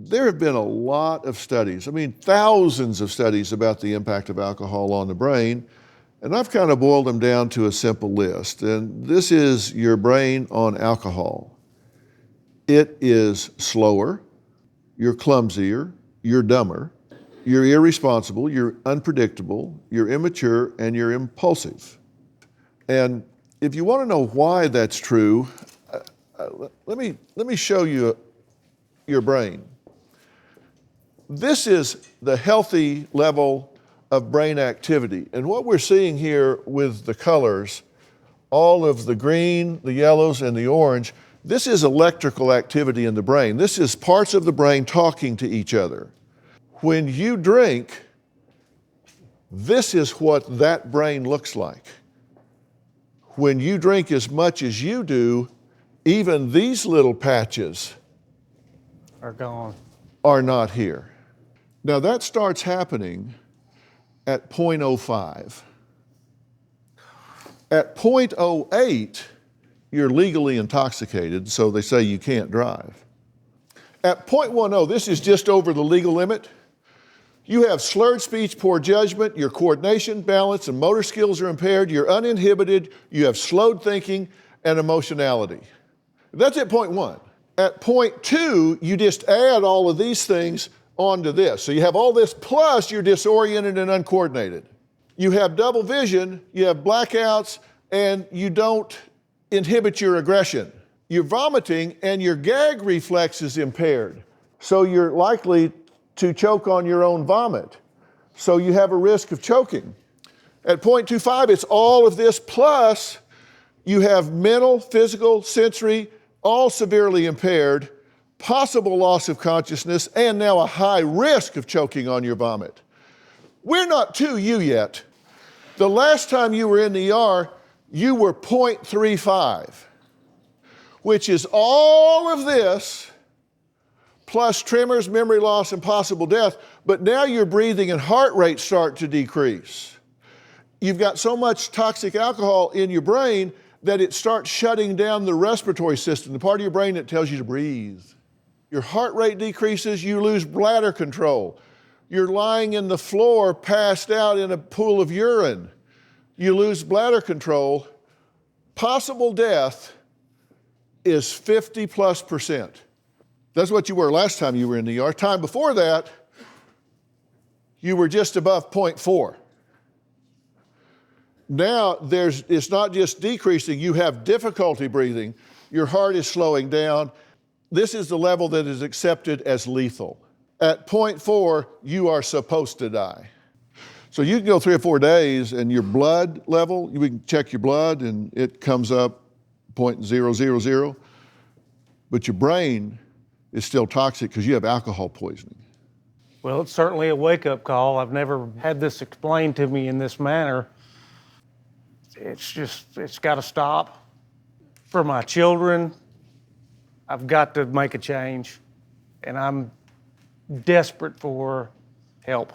There have been a lot of studies, I mean, thousands of studies about the impact of alcohol on the brain, and I've kind of boiled them down to a simple list. And this is your brain on alcohol. It is slower, you're clumsier, you're dumber, you're irresponsible, you're unpredictable, you're immature, and you're impulsive. And if you want to know why that's true, let me show you your brain. This is the healthy level of brain activity. And what we're seeing here with the colors, all of the green, the yellows, and the orange, this is electrical activity in the brain. This is parts of the brain talking to each other. When you drink, this is what that brain looks like. When you drink as much as you do, even these little patches are gone, are not here. Now that starts happening at 0.05. At 0.08, you're legally intoxicated, so they say you can't drive. At 0.10, this is just over the legal limit. You have slurred speech, poor judgment, your coordination, balance, and motor skills are impaired, you're uninhibited, you have slowed thinking and emotionality. That's at 0.1. At 0.2, you just add all of these things onto this. So you have all this plus you're disoriented and uncoordinated. You have double vision, you have blackouts, and you don't inhibit your aggression. You're vomiting and your gag reflex is impaired. So you're likely to choke on your own vomit. So you have a risk of choking. At 0.25, it's all of this plus you have mental, physical, sensory, all severely impaired, possible loss of consciousness, and now a high risk of choking on your vomit. We're not to you yet. The last time you were in the ER, you were 0.35, which is all of this plus tremors, memory loss, and possible death, but now your breathing and heart rate start to decrease. You've got so much toxic alcohol in your brain that it starts shutting down the respiratory system, the part of your brain that tells you to breathe. Your heart rate decreases, you lose bladder control. You're lying in the floor, passed out in a pool of urine. You lose bladder control. Possible death is 50+%. That's what you were last time you were in the ER. Time before that, you were just above 0.4. Now, it's not just decreasing, you have difficulty breathing, your heart is slowing down. This is the level that is accepted as lethal. At 0.4, you are supposed to die. So you can go 3 or 4 days and your blood level, we can check your blood and it comes up 0.000, but your brain is still toxic because you have alcohol poisoning. Well, it's certainly a wake-up call. I've never had this explained to me in this manner. It's got to stop. For my children, I've got to make a change, and I'm desperate for help.